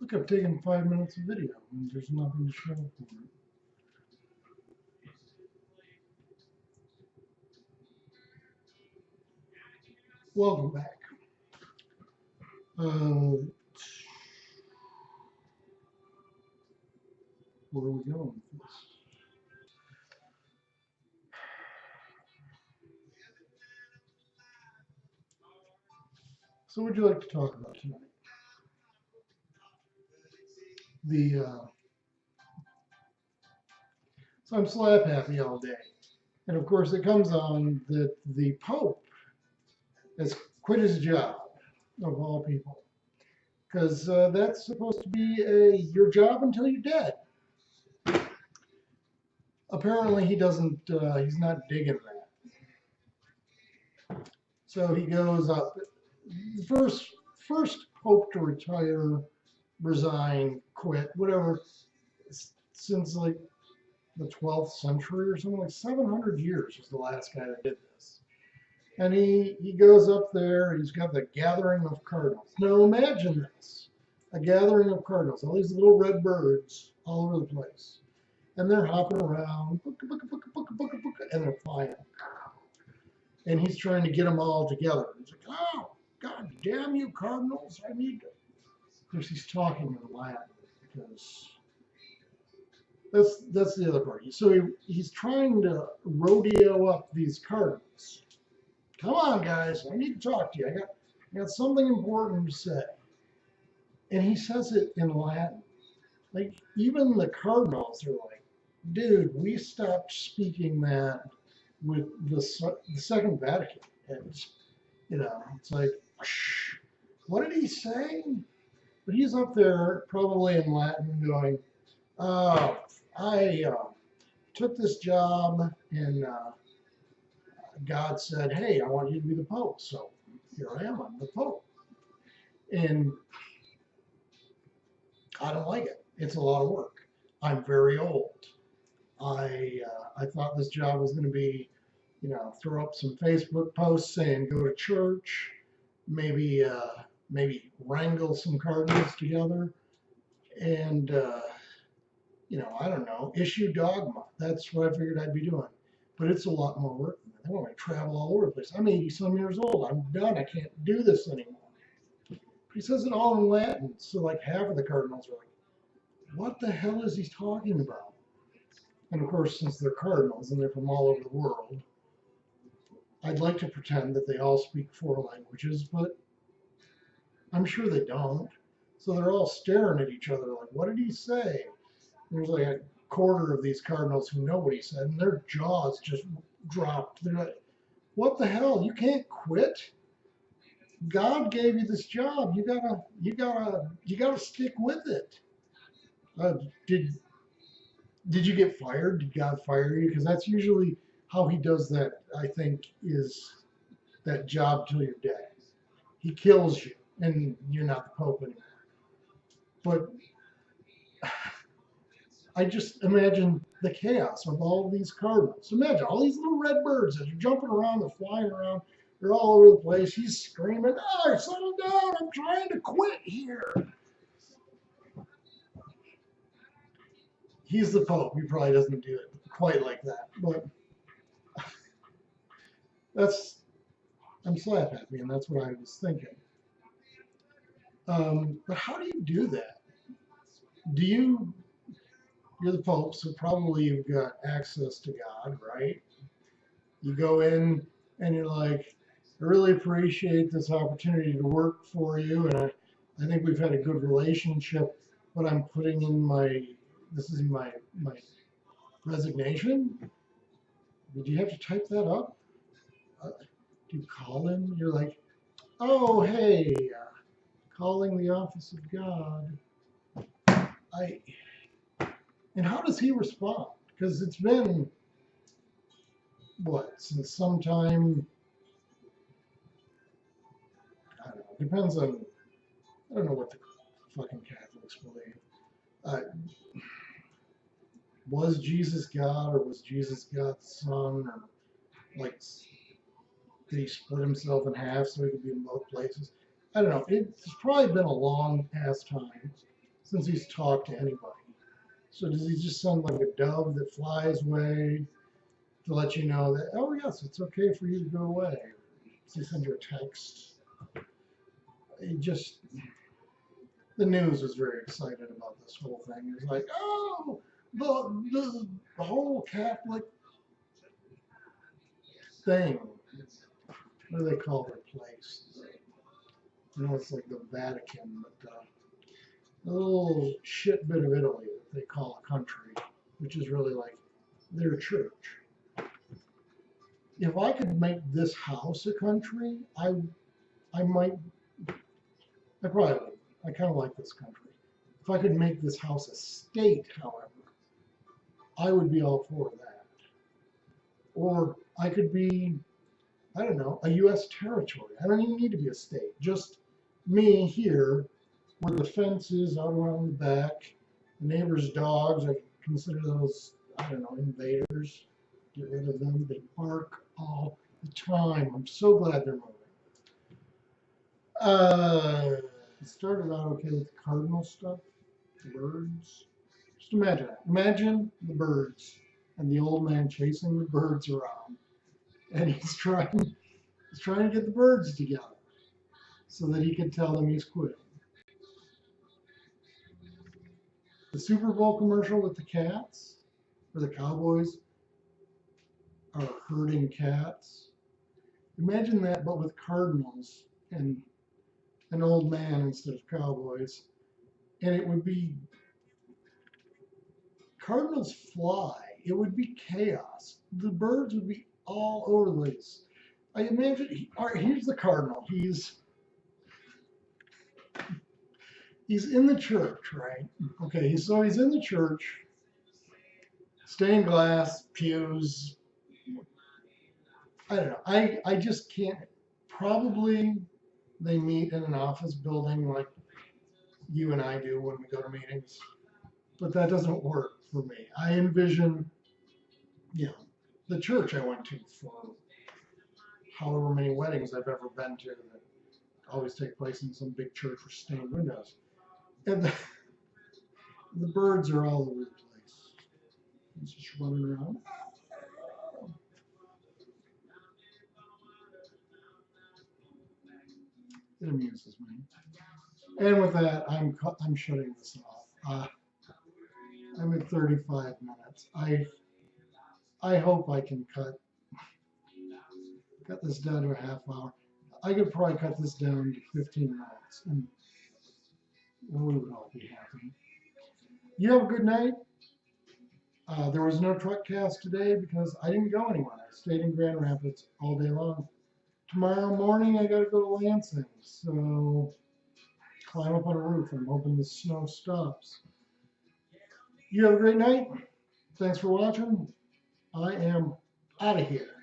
Look, I've taken 5 minutes of video and there's nothing to show for it. Welcome back. Where are we going with this? So what would you like to talk about tonight? So I'm slap happy all day. And of course it comes on that the Pope has quit his job, of all people. Because that's supposed to be your job until you're dead. Apparently he doesn't, he's not digging that. So he goes up, first Pope to retire, resign, quit, whatever, since like the 12th century or something, like 700 years was the last guy that did this. And he goes up there and he's got the gathering of cardinals. Now imagine this, a gathering of cardinals, all these little red birds all over the place. And they're hopping around, and they're flying. And he's trying to get them all together. He's like, oh, God damn you, cardinals, I need to. Of course, he's talking in Latin because that's the other part. So he's trying to rodeo up these cardinals. Come on, guys, I need to talk to you. I got something important to say. And he says it in Latin. Like, even the cardinals are like, dude, we stopped speaking that with the Second Vatican. And, it's like, shh, what did he say? But he's up there probably in Latin going, oh, I took this job and God said, hey, I want you to be the Pope. So here I am, I'm the Pope. And I don't like it. It's a lot of work. I'm very old. I thought this job was going to be, throw up some Facebook posts saying go to church, maybe wrangle some cardinals together, and I don't know, issue dogma. That's what I figured I'd be doing. But it's a lot more work than that. I want to travel all over the place. I'm 80-some years old. I'm done. I can't do this anymore. But he says it all in Latin, so like half of the cardinals are like, what the hell is he talking about? And of course, since they're cardinals and they're from all over the world, I'd like to pretend that they all speak 4 languages, but I'm sure they don't. So they're all staring at each other like, what did he say? There's like a quarter of these cardinals who know what he said, and their jaws just dropped. They're like, what the hell? You can't quit? God gave you this job. You gotta stick with it. Did you get fired? Did God fire you? Because that's usually how he does that, I think, is that job till you're dead. He kills you, and you're not the Pope anymore. But I just imagine the chaos of all these cardinals. Imagine all these little red birds as they're jumping around, they're flying around, they're all over the place. He's screaming, oh, settle down, I'm trying to quit here. He's the Pope. He probably doesn't do it quite like that, but I'm slap happy, and that's what I was thinking. But how do you do that? You're the Pope, so probably you've got access to God, right? You go in and you're like, I really appreciate this opportunity to work for you, and I think we've had a good relationship, but I'm putting in this is my resignation. Did you have to type that up? Do you call him? You're like, oh, hey, calling the office of God. And how does he respond? Because it's been, since sometime, I don't know, depends on, I don't know what the fucking Catholics believe. Was Jesus God, or was Jesus God's son, or like, did he split himself in half so he could be in both places? I don't know. It's probably been a long past time. since he's talked to anybody. So does he just sound like a dove that flies away to let you know that, oh yes, it's okay for you to go away? Does he send you a text? It just, the news was very excited about this whole thing. It was like, oh, the whole Catholic thing. What do they call their place? You know, it's like the Vatican, but a little shit bit of Italy that they call a country, which is really like their church. If I could make this house a country, I probably would. I kind of like this country. If I could make this house a state, however, I would be all for that. Or I could be, I don't know, a U.S. territory. I don't even need to be a state. Just me here, where the fence is out around the back, the neighbor's dogs, I consider those, I don't know, invaders. Get rid of them. They bark all the time. I'm so glad they're moving. It started out okay with the Cardinal stuff, the birds. Just imagine that. Imagine the birds and the old man chasing the birds around, and he's trying to get the birds together so that he can tell them he's quitting. The Super Bowl commercial with the cats, where the Cowboys are herding cats. Imagine that, but with Cardinals and an old man instead of Cowboys. And it would be Cardinals fly. It would be chaos. The birds would be all over the place. I imagine, all right, here's the Cardinal. He's in the church, right? Okay, so he's in the church, stained glass, pews. I don't know. I just can't. Probably they meet in an office building like you and I do when we go to meetings, but that doesn't work for me. I envision, the church I went to for however many weddings I've ever been to that always take place in some big church with stained windows. And the birds are all over the place. It's just running around. It amuses me. And with that, I'm shutting this off. I'm at 35 minutes. I hope I can cut this down to a half hour. I could probably cut this down to 15 minutes, and we would all be happy. You have a good night. There was no truck cast today because I didn't go anywhere. I stayed in Grand Rapids all day long. Tomorrow morning, I got to go to Lansing, so climb up on a roof. I'm hoping the snow stops. You have a great night. Thanks for watching. I am out of here.